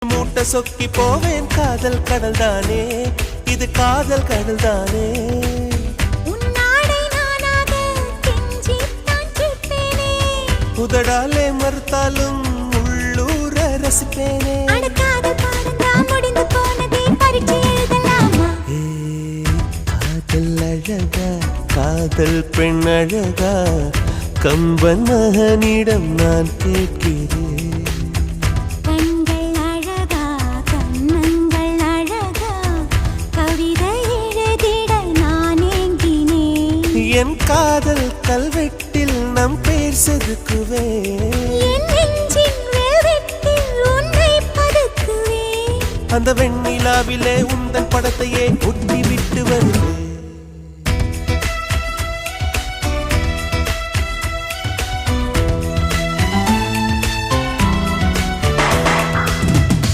மூட்டை சொக்கி போவேன் காதல் கடல் தானே இது காதல் கடல் தானே உதடாலே மறுத்தாலும் உள்ளூர ரசிப்பேனே காதல் அழகா காதல் பெண் அழகா கம்பன் மகனிடம் நான் கேட்கிறேன் கண்கள் அழகா கண்ணங்கள் அழகா கவிதை எழுதிட நான் ஏங்கினேன் என் காதல் கல்வெட்டில் நம் பேர் செதுக்குவேன் அந்த வெண்ணிலாவிலே உந்தன் படத்தையே ஒட்டி விட்டு வருவேன்